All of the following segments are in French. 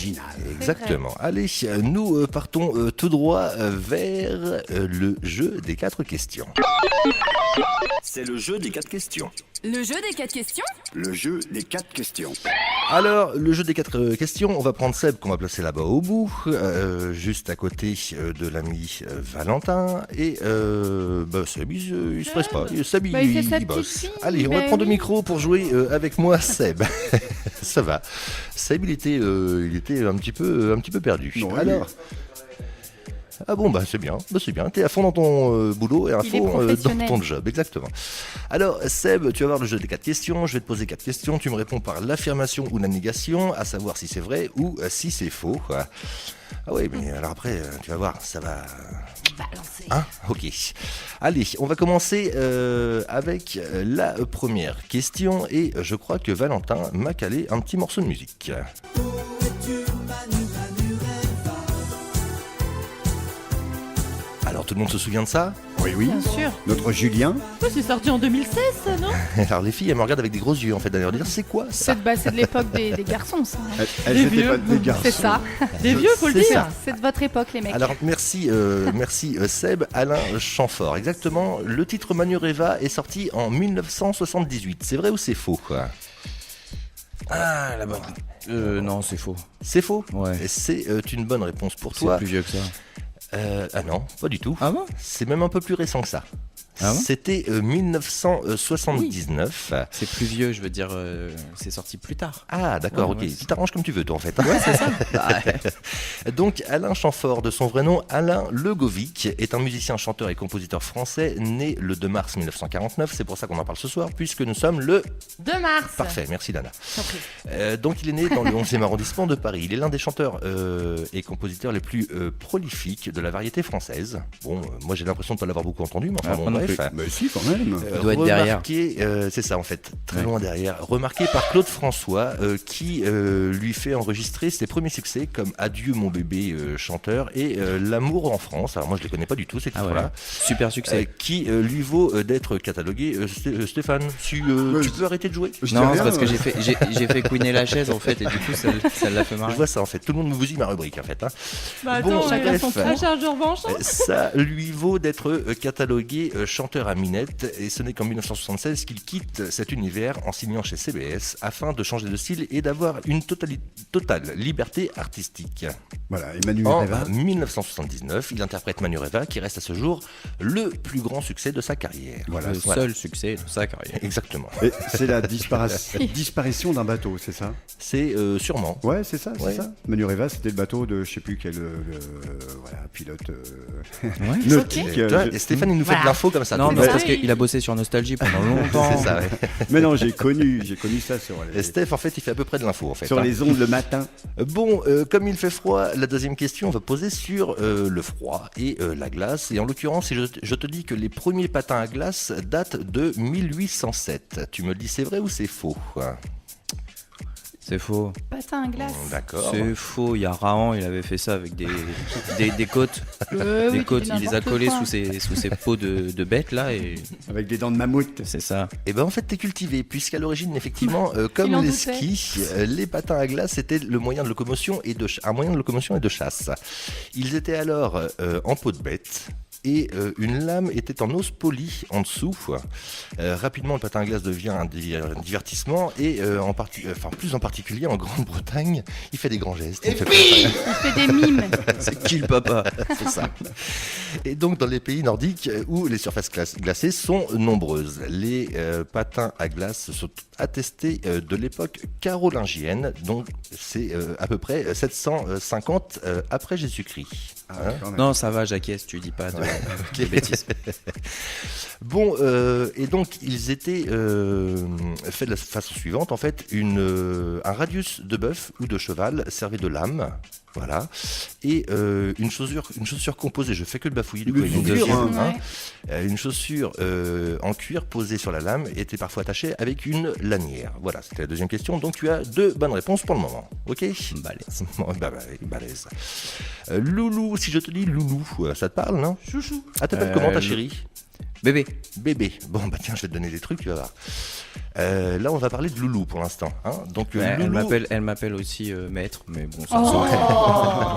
original. Exactement. Allez, nous partons tout droit vers le jeu des 4 questions. C'est le jeu des 4 questions. Le jeu des 4 questions ? Le jeu des 4 questions. Alors, le jeu des 4 questions, on va prendre Seb qu'on va placer là-bas au bout, juste à côté de l'ami Valentin. Et Seb, il se presse pas. Seb, il fait sa il petite bosse. fille, Allez, on va prendre le micro pour jouer avec moi, Seb. Ça va. Seb, il était un petit peu perdu. Non, alors. Ah bon, c'est bien, t'es à fond dans ton boulot et à fond dans ton job, exactement. Alors Seb, tu vas voir le jeu des 4 questions, je vais te poser 4 questions, tu me réponds par l'affirmation ou la négation, à savoir si c'est vrai ou si c'est faux. Ah oui, mais alors après, tu vas voir, ça va... Balancer. Hein ? Ok. Allez, on va commencer avec la première question et je crois que Valentin m'a calé un petit morceau de musique. Alors tout le monde se souvient de ça ? Oui, Bien sûr. Notre Julien. C'est sorti en 2016, ça, non ? Alors les filles, elles me regardent avec des gros yeux en fait, d'ailleurs, dire c'est quoi ça ? C'est de l'époque des garçons, ça. Elles Des n'étaient vieux. pas des garçons. C'est ça. Des vieux, faut le C'est dire. ça. C'est de votre époque, les mecs. Alors merci Seb, Alain Chamfort. Exactement, le titre Manureva est sorti en 1978. C'est vrai ou c'est faux quoi ? Ah, là-bas. Non, c'est faux. C'est faux ? Ouais. Et c'est une bonne réponse pour C'est toi. plus vieux que ça. Ah non, pas du tout. Ah bon ? C'est même un peu plus récent que ça. Ah bon ? C'était 1979. C'est plus vieux, je veux dire, c'est sorti plus tard. Ah d'accord, Ouais, ok. ouais, Tu t'arranges comme tu veux toi en fait. Ouais, c'est ça. Donc Alain Chamfort, de son vrai nom Alain Legovic, est un musicien, chanteur et compositeur français né le 2 mars 1949. C'est pour ça qu'on en parle ce soir, puisque nous sommes le... 2 mars. Parfait, merci Dana. T'en prie. Donc il est né dans le 11e arrondissement de Paris. Il est l'un des chanteurs et compositeurs les plus prolifiques de la variété française. Bon, moi j'ai l'impression de ne pas l'avoir beaucoup entendu, mais enfin bon, moi non bref. plus. Mais si, quand même. Il doit être derrière. Remarqué, c'est ça en fait, très Ouais. loin derrière. Remarqué par Claude François, qui lui fait enregistrer ses premiers succès comme Adieu mon bébé chanteur et L'amour en France. Alors moi je les connais pas du tout ces Ah ouais. titres-là. Super succès. Qui lui vaut d'être catalogué. Stéphane, tu peux arrêter de jouer ? Je Non, dis c'est rien, parce que j'ai fait couiner la chaise en fait et du coup ça l'a fait marrer. Je vois ça en fait. Tout le monde me bousille ma rubrique en fait. Hein. Bah Bon, attends, chacun son bref. truc. Charge de revanche. Ça lui vaut d'être catalogué chanteur à minette et ce n'est qu'en 1976 qu'il quitte cet univers en signant chez CBS afin de changer de style et d'avoir une totale liberté artistique. Voilà, Emmanuel En Reva. 1979, il interprète Manureva qui reste à ce jour le plus grand succès de sa carrière. Voilà, Le seul succès de sa carrière. Exactement. Et c'est la disparition d'un bateau, c'est ça ? C'est sûrement. Ouais, c'est ça, c'est Ouais. ça. Manureva, c'était le bateau de je sais plus quel pilote Ouais. nautique. Tu vois, et Stéphane, il nous fait de l'info comme ça. Non, tout mais le c'est temps. parce qu'il a bossé sur Nostalgie pendant longtemps. C'est ça, ouais. Mais non, j'ai connu ça sur Et Steph, en fait, il fait à peu près de l'info, en fait. sur hein. les ondes le matin. Bon, comme il fait froid, la deuxième question va poser sur le froid et la glace. Et en l'occurrence, si je te dis que les premiers patins à glace datent de 1807, tu me le dis c'est vrai ou c'est faux hein ? C'est faux. Patin à glace. D'accord. C'est faux. Il y a Rahan, il avait fait ça avec des côtes. Oui, Des côtes, tu dis il les a n'importe collées quoi. sous ses peaux de bêtes là et Avec des dents de mammouth. c'est ça. Et ben en fait t'es cultivé puisqu'à l'origine effectivement Il comme en les doutait. skis, les patins à glace c'était le moyen de locomotion et un moyen de locomotion et de chasse. Ils étaient alors en peau de bête. Et une lame était en os poli en dessous. Rapidement, le patin à glace devient un divertissement et plus en particulier en Grande-Bretagne, il fait des grands gestes. Il Il fait des mimes. C'est qui le papa? c'est ça. Et donc dans les pays nordiques où les surfaces glacées sont nombreuses, les patins à glace sont attestés de l'époque carolingienne, donc c'est à peu près 750 après Jésus-Christ. Ah, quand même. Non, ça va, j'acquiesce, tu dis pas de bêtises. Bon, et donc ils étaient faits de la façon suivante, en fait, un radius de bœuf ou de cheval servait de lame, voilà, et une chaussure composée, je fais que le bafouiller du coup, Le avec une cuir, deuxième, hein. une chaussure en cuir posée sur la lame était parfois attachée avec une lanière. Voilà, c'était la deuxième question, donc tu as 2 bonnes réponses pour le moment, ok? Balèze. Balèze. Loulou, si je te dis Loulou, ça te parle, non? Chouchou. Ah, t'appelles comment ta chérie? Bébé. Bébé. Bon, bah tiens, je vais te donner des trucs, tu vas voir. Là, on va parler de Loulou pour l'instant. Hein. Donc, Ouais, Loulou... elle m'appelle aussi maître, mais bon, ça Oh.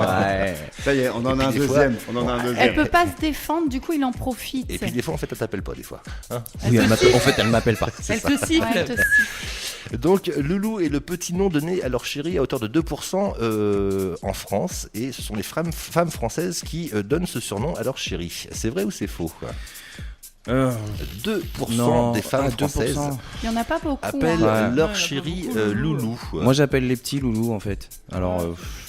ouais. Ça y est, on en a un puis des deuxième. On en a un Elle deuxième. peut pas se défendre, du coup il en profite. Et puis des fois, en fait, elle t'appelle pas, des fois. Hein. Oui, en fait, elle m'appelle pas. C'est Elle ça. te Ouais, siffle. elle te siffle. Donc, Loulou est le petit nom donné à leur chérie à hauteur de 2% en France. Et ce sont les femmes françaises qui donnent ce surnom à leur chérie. C'est vrai ou c'est faux, quoi 2% Non, des femmes 2%. françaises Il y en a pas beaucoup. appellent hein. Ouais. leur Ouais, chérie beaucoup, Loulou. Moi, j'appelle les petits loulous en fait. Alors,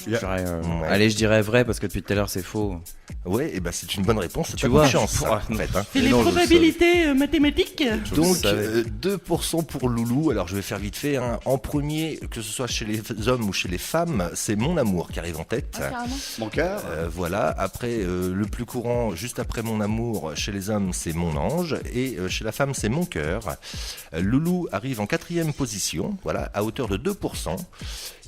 je Yeah. dirais, Ouais. allez, je dirais vrai parce que depuis tout à l'heure, c'est faux. Ouais, et ben c'est une bonne réponse. C'est Tu ta vois, confiance, ça, ouais, en fait. Hein. Et les non, je le probabilités mathématiques. Je Donc le savais. 2% pour Loulou. Alors je vais faire vite fait. Hein. En premier, que ce soit chez les hommes ou chez les femmes, c'est Mon Amour qui arrive en tête. Ah, carrément. Mon cœur. Voilà. Après, le plus courant, juste après Mon Amour, chez les hommes, c'est Mon Ange. Et chez la femme, c'est Mon Cœur. Loulou arrive en 4e position, voilà, à hauteur de 2%.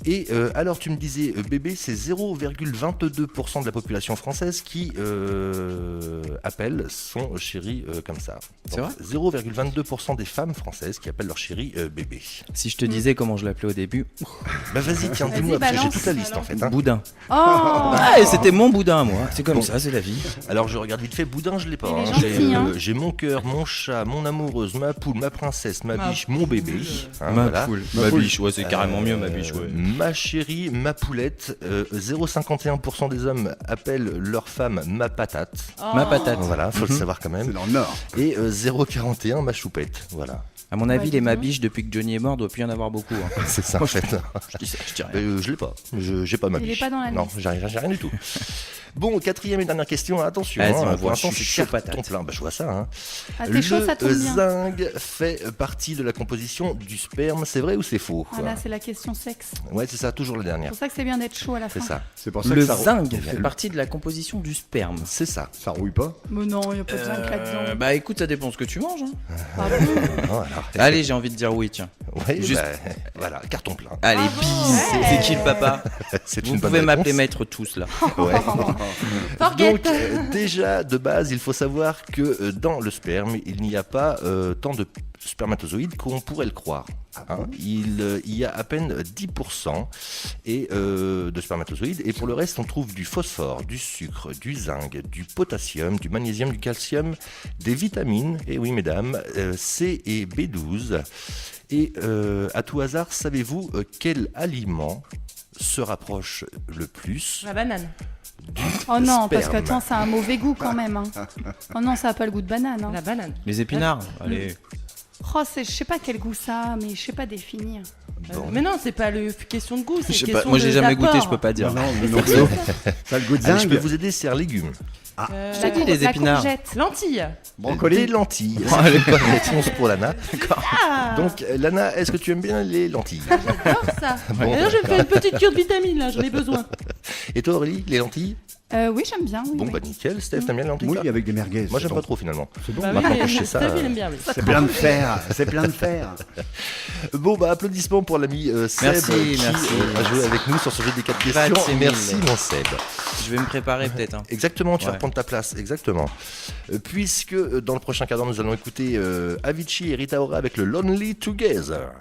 Et alors, tu me disais, bébé, c'est 0,22% de la population française qui appelle son chéri comme ça. C'est vrai 0,22% des femmes françaises qui appellent leur chéri bébé. Si je te disais comment je l'appelais au début, Bah vas-y, tiens, Vas-y, dis-moi, parce que j'ai balance. toute la liste en fait. Hein. boudin. Oh. Ah, et c'était mon boudin, moi. C'est comme Bon. ça, c'est la vie. Alors je regarde vite fait, Boudin, je l'ai pas. Il est hein. gentil, hein. J'ai mon cœur, mon chat, mon amoureuse, ma poule, ma princesse, ma Ma biche, mon bébé. poule. Hein, Ma voilà. poule. Ma Ma poule. biche, ouais, c'est carrément mieux, ma biche, ouais. Ma chérie, ma poulette, 0,51% des hommes appellent leur femme ma patate. Ma patate. Voilà, faut le savoir quand C'est même. dans le Nord. Et 0,41 ma choupette. Voilà, À mon avis, Ouais, les dis ma donc. biche, depuis que Johnny est mort, doit plus y en avoir beaucoup. hein. c'est ça en fait. Je dis ça, je dis rien. Je l'ai pas. J'ai pas ma Il est biche. pas dans la non, liste. j'ai rien du tout. Bon, 4e et dernière question. Attention. Vas-y, hein, on pour voit, l'instant, je suis c'est chaud carton patate. plein. Bah, je vois ça. Hein. Ah, t'es chaud, ça tombe bien. zinc fait partie de la composition du sperme. C'est vrai ou c'est faux Ah, là, c'est la question sexe. Ouais, c'est ça. Toujours la C'est dernière. pour ça que c'est bien d'être chaud à la C'est fin. ça. C'est pour ça Le que ça, zinc fait partie de la composition du sperme. C'est ça. ça rouille pas. Mais non, il n'y a pas de zinc là-dedans. Bah écoute, ça dépend ce que tu manges. hein. Ah bon Non, alors, Allez, j'ai envie de dire oui, tiens. ouais, juste- bah, voilà, carton plein. Allez, bise. C'est qui le papa C'est Vous une bonne pouvez m'appeler réponse. maître tous là. Ouais. Forget. Donc déjà de base, il faut savoir que dans le sperme, il n'y a pas tant de spermatozoïdes qu'on pourrait le croire. Hein. Il y a à peine 10% de spermatozoïdes et pour le reste, on trouve du phosphore, du sucre, du zinc, du potassium, du magnésium, du calcium, des vitamines, et oui mesdames, C et B12. Et à tout hasard, savez-vous quel aliment se rapproche le plus La banane. Oh non, parce que sperme. attends, ça a un mauvais goût quand même. hein. Oh non, ça a pas le goût de banane. hein. La banane. Les épinards. Allez. Oh, je sais pas quel goût ça a, mais je sais pas définir. Bon. Mais non, c'est pas le question de goût, c'est Je sais question pas, moi j'ai de- jamais goûté, d'apport. je peux pas dire. Non, mais non plus. Ça a le goût de Allez, je zinc. peux vous aider, c'est un légume. Je t'ai dit les La épinards. courgette. Lentilles. Brocoli. Des lentilles. Oh, C'est une bonne réponse pour Lana. Ah. Donc, Lana, est-ce que tu aimes bien les lentilles J'adore ça. Bon, Et là, je vais faire une petite cure de vitamines, là, j'en ai besoin. Et toi, Aurélie, les lentilles Oui, j'aime bien. Oui, Bon, oui. bah nickel. Steph, t'aimes bien les lentilles Oui, toi avec des merguez. Moi, j'aime c'est pas bon. trop finalement. C'est bon. Bah Maintenant oui, que je sais ça, Steph, il aime bien, oui. C'est plein de fer. C'est plein de fer. Bon, bah applaudissements pour l'ami Seb Merci, qui merci. a joué avec nous sur ce jeu des 4 Pas de questions. sémile. Merci, mon Seb. Je vais me préparer peut-être. hein. Exactement, tu vas Ouais. reprendre ta place. Exactement. Puisque dans le prochain quart d'heure, nous allons écouter Avicii et Rita Ora avec le Lonely Together.